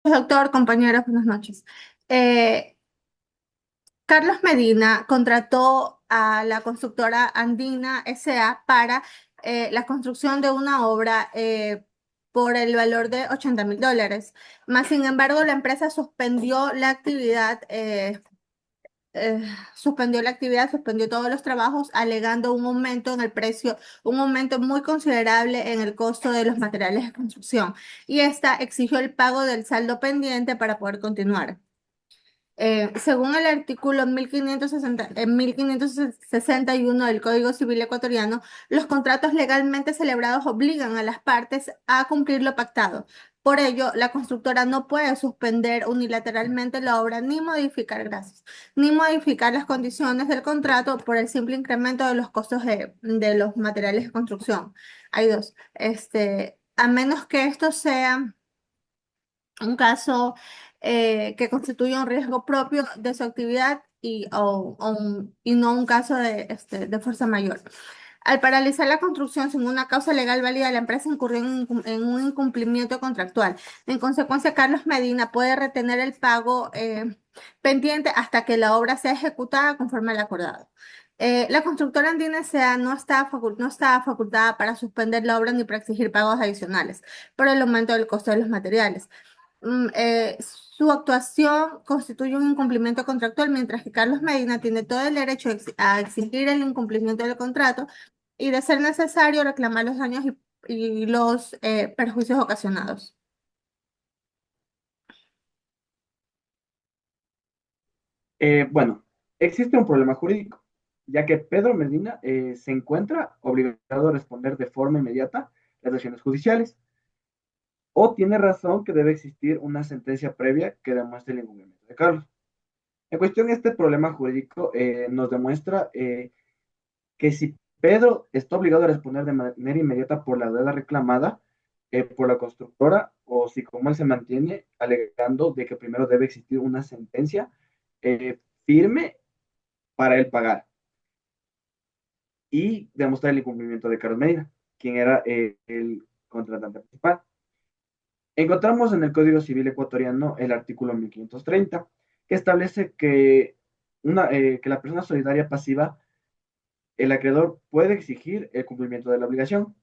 Doctor, compañeros, buenas noches. Eh, Carlos Medina contrató a la constructora Andina S.A. para la construcción de una obra por el valor de $80.000. Más sin embargo, la empresa eh, suspendió todos los trabajos, alegando un aumento en el precio, un aumento muy considerable en el costo de los materiales de construcción. Y esta exigió el pago del saldo pendiente para poder continuar. Según el artículo 1561 del Código Civil ecuatoriano, los contratos legalmente celebrados obligan a las partes a cumplir lo pactado. Por ello, la constructora no puede suspender unilateralmente la obra ni modificar las condiciones del contrato por el simple incremento de los costos de los materiales de construcción. Hay dos. A menos que esto sea un caso que constituye un riesgo propio de su actividad y no un caso de fuerza mayor. Al paralizar la construcción sin una causa legal válida, la empresa incurrió en un incumplimiento contractual. En consecuencia, Carlos Medina puede retener el pago pendiente hasta que la obra sea ejecutada conforme al acordado. La constructora Andina S.A. no está facultada para suspender la obra ni para exigir pagos adicionales por el aumento del costo de los materiales. Su actuación constituye un incumplimiento contractual, mientras que Carlos Medina tiene todo el derecho a exigir el incumplimiento del contrato y, de ser necesario, reclamar los daños y los perjuicios ocasionados. Bueno, existe un problema jurídico, ya que Pedro Medina se encuentra obligado a responder de forma inmediata las acciones judiciales, o tiene razón que debe existir una sentencia previa que demuestre el incumplimiento de Carlos. En cuestión, este problema jurídico nos demuestra que si Pedro está obligado a responder de manera inmediata por la deuda reclamada por la constructora, o si como él se mantiene alegando de que primero debe existir una sentencia firme para él pagar y demostrar el incumplimiento de Carlos Medina, quien era el contratante principal. Encontramos en el Código Civil ecuatoriano el artículo 1530, que establece que la persona solidaria pasiva, el acreedor puede exigir el cumplimiento de la obligación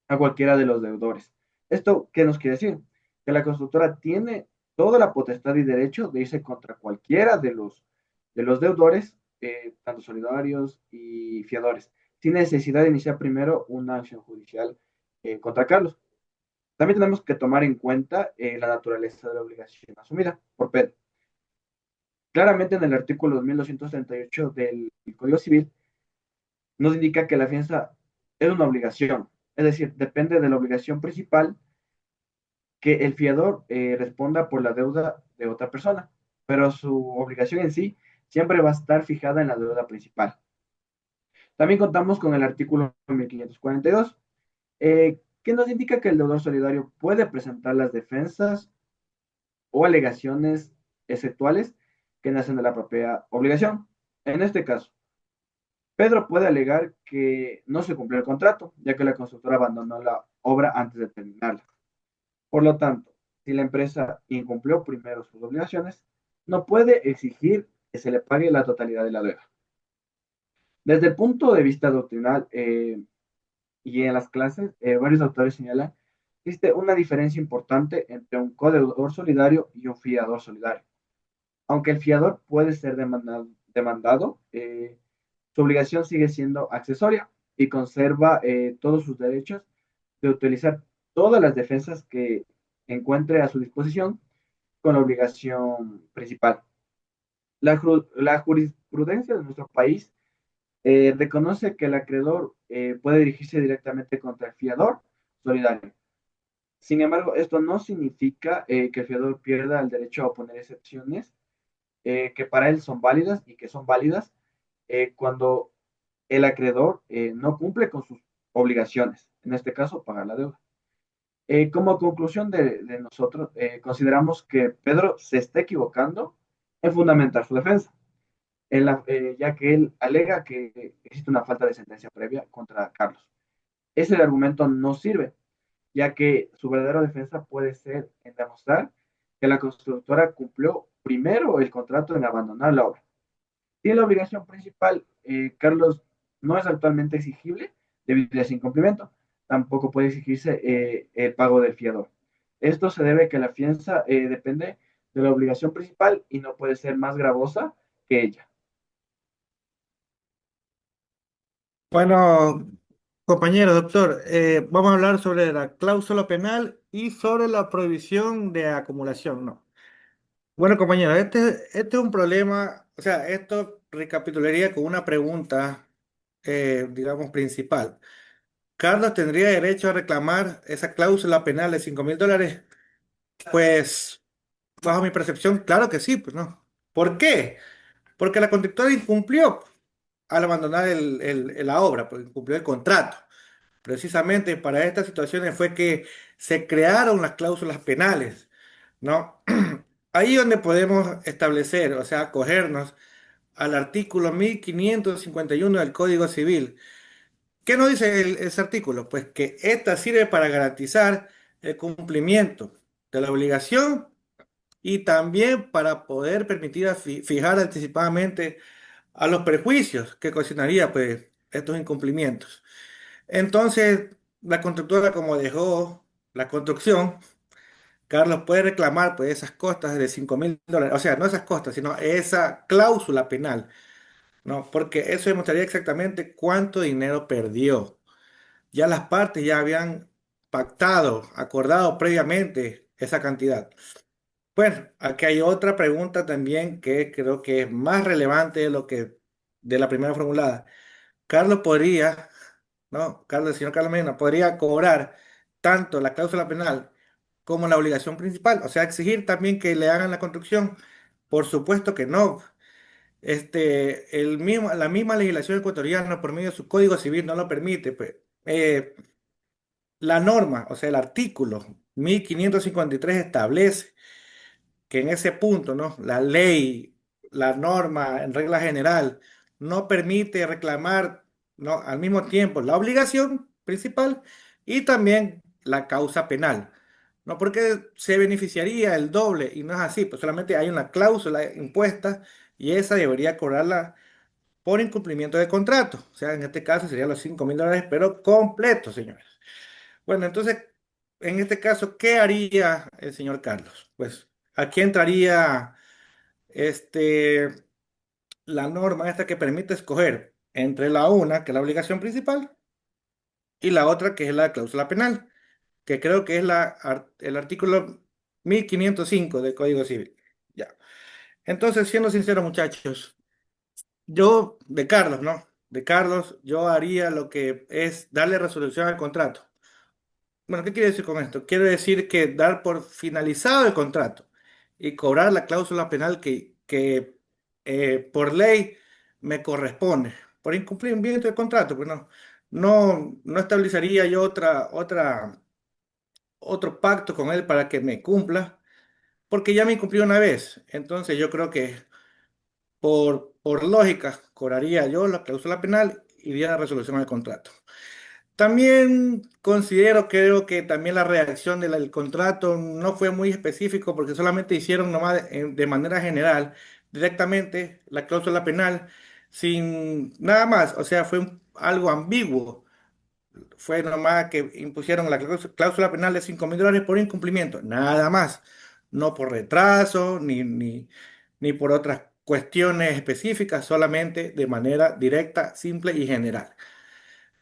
a cualquiera de los deudores. ¿Esto qué nos quiere decir? Que la constructora tiene toda la potestad y derecho de irse contra cualquiera de los deudores, tanto solidarios y fiadores, sin necesidad de iniciar primero una acción judicial contra Carlos. También tenemos que tomar en cuenta la naturaleza de la obligación asumida por Pedro. Claramente en el artículo 2238 del Código Civil nos indica que la fianza es una obligación, es decir, depende de la obligación principal que el fiador responda por la deuda de otra persona, pero su obligación en sí siempre va a estar fijada en la deuda principal. También contamos con el artículo 1542, que nos indica que el deudor solidario puede presentar las defensas o alegaciones exceptuales que nacen de la propia obligación. En este caso, Pedro puede alegar que no se cumplió el contrato, ya que la constructora abandonó la obra antes de terminarla. Por lo tanto, si la empresa incumplió primero sus obligaciones, no puede exigir que se le pague la totalidad de la deuda. Desde el punto de vista doctrinal y en las clases, varios autores señalan que existe una diferencia importante entre un codeudor solidario y un fiador solidario. Aunque el fiador puede ser demandado, su obligación sigue siendo accesoria y conserva todos sus derechos de utilizar todas las defensas que encuentre a su disposición con la obligación principal. La jurisprudencia de nuestro país reconoce que el acreedor puede dirigirse directamente contra el fiador solidario. Sin embargo, esto no significa que el fiador pierda el derecho a oponer excepciones que para él son válidas y que son válidas cuando el acreedor no cumple con sus obligaciones, en este caso, pagar la deuda. Como conclusión de nosotros, consideramos que Pedro se está equivocando en fundamentar su defensa, ya que él alega que existe una falta de sentencia previa contra Carlos. Ese argumento no sirve, ya que su verdadera defensa puede ser en demostrar que la constructora cumplió primero el contrato en abandonar la obra. Y la obligación principal, Carlos, no es actualmente exigible debido a ese incumplimiento. Tampoco puede exigirse el pago del fiador. Esto se debe a que la fianza depende de la obligación principal y no puede ser más gravosa que ella. Bueno, compañero, doctor, vamos a hablar sobre la cláusula penal y sobre la prohibición de acumulación, ¿no? Bueno, compañero, este es un problema, o sea, esto recapitularía con una pregunta, digamos, principal. ¿Carlos tendría derecho a reclamar esa cláusula penal de $5.000? Pues, bajo mi percepción, claro que sí, pues no. ¿Por qué? Porque la conductora incumplió al abandonar la obra, pues incumplió el contrato. Precisamente para estas situaciones fue que se crearon las cláusulas penales, ¿no? Ahí donde podemos establecer, o sea, acogernos al artículo 1551 del Código Civil. ¿Qué nos dice ese artículo? Pues que esta sirve para garantizar el cumplimiento de la obligación y también para poder permitir fijar anticipadamente a los perjuicios que ocasionaría pues estos incumplimientos. Entonces, la constructora como dejó la construcción, Carlos puede reclamar pues esas costas de $5.000, o sea, no esas costas, sino esa cláusula penal, ¿no? Porque eso demostraría exactamente cuánto dinero perdió. Ya las partes ya habían pactado, acordado previamente esa cantidad. Bueno, aquí hay otra pregunta también que creo que es más relevante de la primera formulada. Carlos podría, ¿no? Carlos, el señor Carlos Medina podría cobrar tanto la cláusula penal como la obligación principal, o sea, exigir también que le hagan la construcción. Por supuesto que no. La misma legislación ecuatoriana por medio de su Código Civil no lo permite, pues. La norma, o sea, el artículo 1553 establece que en ese punto, ¿no? La ley, la norma en regla general, no permite reclamar, ¿no? Al mismo tiempo la obligación principal y también la causa penal, ¿no? Porque se beneficiaría el doble y no es así, pues solamente hay una cláusula impuesta y esa debería cobrarla por incumplimiento de contrato. O sea, en este caso serían los $5.000, pero completos, señores. Bueno, entonces, en este caso, ¿qué haría el señor Carlos? Pues aquí entraría este, la norma esta que permite escoger entre la una, que es la obligación principal, y la otra, que es la cláusula penal, que creo que es el artículo 1505 del Código Civil. Ya. Entonces, siendo sincero, muchachos, yo, de Carlos, ¿no? De Carlos, yo haría lo que es darle resolución al contrato. Bueno, ¿qué quiere decir con esto? Quiere decir que dar por finalizado el contrato y cobrar la cláusula penal que por ley me corresponde por incumplimiento del contrato. Pues no establecería yo otro pacto con él para que me cumpla, porque ya me cumplió una vez. Entonces yo creo que por lógica cobraría yo la cláusula penal y diera resolución al contrato. También creo que también la redacción del contrato no fue muy específico porque solamente hicieron nomás de manera general directamente la cláusula penal sin nada más, o sea, fue algo ambiguo. Fue nomás que impusieron la cláusula penal de $5.000 por incumplimiento, nada más, no por retraso ni por otras cuestiones específicas, solamente de manera directa, simple y general.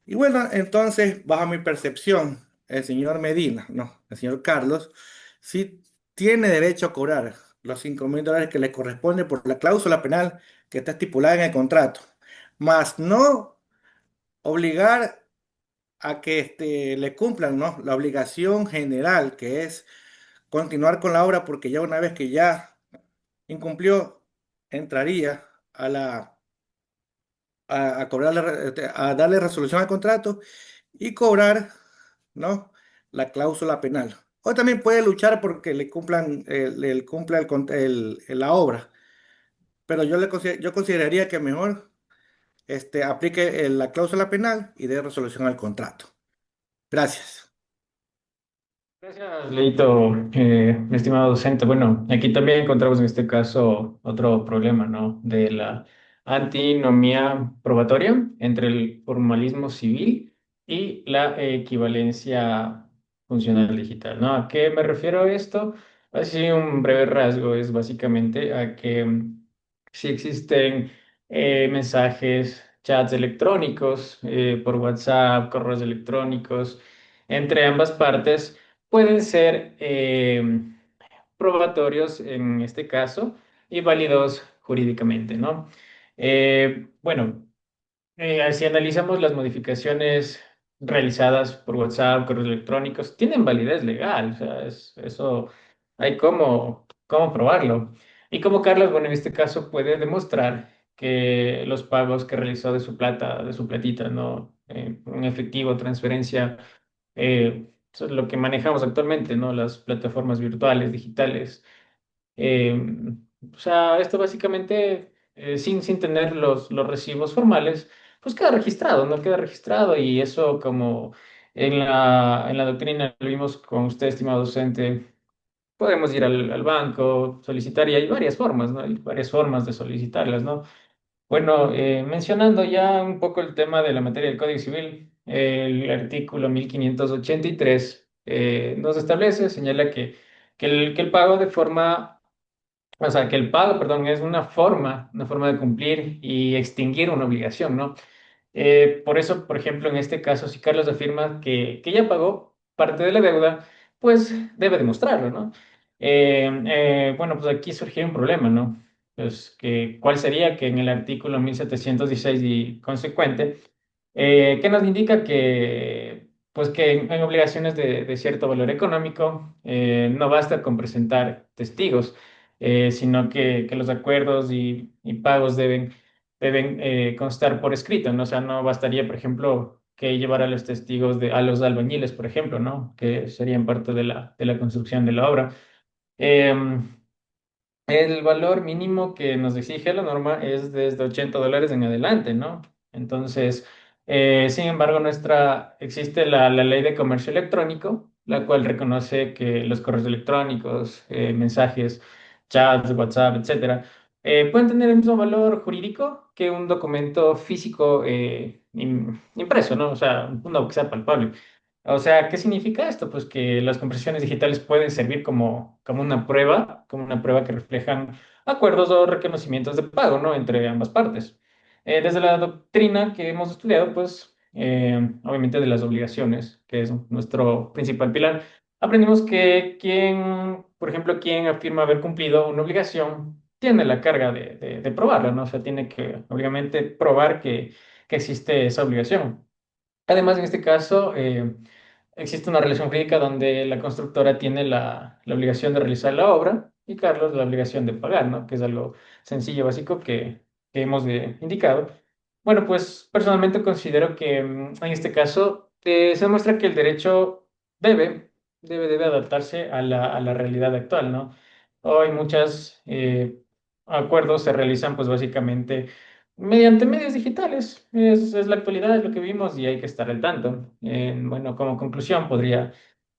Y bueno, entonces, bajo mi percepción, el señor Medina, no, el señor Carlos, sí tiene derecho a cobrar los $5.000 que le corresponde por la cláusula penal que está estipulada en el contrato, más no obligar a que le cumplan, ¿no? La obligación general, que es continuar con la obra, porque ya una vez que ya incumplió, entraría a cobrarle, a darle resolución al contrato y cobrar, ¿no? La cláusula penal. O también puede luchar porque le cumplan, le cumpla la obra. Pero yo consideraría que mejor aplique la cláusula penal y dé resolución al contrato. Gracias. Gracias, Leito, mi estimado docente. Bueno, aquí también encontramos en este caso otro problema, ¿no? De la antinomía probatoria entre el formalismo civil y la equivalencia funcional digital, ¿no? ¿A qué me refiero a esto? Así un breve rasgo es básicamente a que si existen mensajes, chats electrónicos por WhatsApp, correos electrónicos, entre ambas partes pueden ser probatorios en este caso y válidos jurídicamente, ¿no? Bueno, si analizamos las modificaciones realizadas por WhatsApp, correos electrónicos, tienen validez legal, o sea, eso hay cómo probarlo. Y como Carlos, bueno, en este caso puede demostrar que los pagos que realizó de su plata, de su platita, ¿no? En efectivo, transferencia eso es lo que manejamos actualmente, ¿no? Las plataformas virtuales, digitales. Eh, o sea, esto básicamente, sin tener los recibos formales, pues queda registrado, ¿no? Queda registrado y eso como en la doctrina lo vimos con usted, estimado docente, podemos ir al banco, solicitar y hay varias formas, ¿no? Hay varias formas de solicitarlas, ¿no? Bueno, mencionando ya un poco el tema de la materia del Código Civil, el artículo 1583 nos establece, señala que el pago de forma, o sea, que el pago, perdón, es una forma de cumplir y extinguir una obligación, ¿no? Por eso, por ejemplo, en este caso, si Carlos afirma que ya pagó parte de la deuda, pues debe demostrarlo, ¿no? Bueno, pues aquí surgiría un problema, ¿no? Pues ¿cuál sería que en el artículo 1716 y consecuente, que nos indica pues que en obligaciones de cierto valor económico no basta con presentar testigos, sino que los acuerdos y pagos deben constar por escrito, ¿no? O sea, no bastaría, por ejemplo, que llevar a los testigos a los albañiles, por ejemplo, ¿no? Que serían parte de la construcción de la obra. Em, el valor mínimo que nos exige la norma es desde $80 en adelante, ¿no? Entonces, sin embargo, existe la ley de comercio electrónico, la cual reconoce que los correos electrónicos, mensajes, chats, WhatsApp, etcétera, pueden tener el mismo valor jurídico que un documento físico impreso, ¿no? O sea, uno que sea palpable. O sea, ¿qué significa esto? Pues que las compresiones digitales pueden servir como una prueba que reflejan acuerdos o reconocimientos de pago, ¿no? Entre ambas partes. Desde la doctrina que hemos estudiado, pues, obviamente de las obligaciones, que es nuestro principal pilar, aprendimos que por ejemplo, quien afirma haber cumplido una obligación, tiene la carga de probarla, ¿no? O sea, tiene que, obviamente, probar que existe esa obligación. Además, en este caso, existe una relación jurídica donde la constructora tiene la obligación de realizar la obra y Carlos la obligación de pagar, ¿no? Que es algo sencillo, básico que hemos indicado. Bueno, pues personalmente considero que en este caso se demuestra que el derecho debe, debe adaptarse a la realidad actual, ¿no? Hoy muchos acuerdos se realizan pues básicamente mediante medios digitales. Es la actualidad, es lo que vimos y hay que estar al tanto. Bueno, como conclusión podría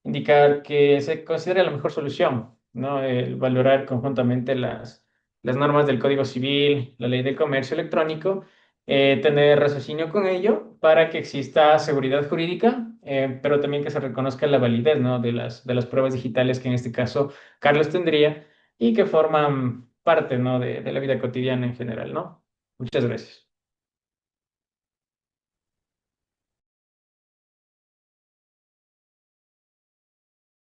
indicar que se considera la mejor solución, ¿no? El valorar conjuntamente las normas del Código Civil, la ley del comercio electrónico, tener raciocinio con ello para que exista seguridad jurídica, pero también que se reconozca la validez, ¿no? de las pruebas digitales que en este caso Carlos tendría y que forman parte, ¿no? de la vida cotidiana en general, ¿no? Muchas gracias.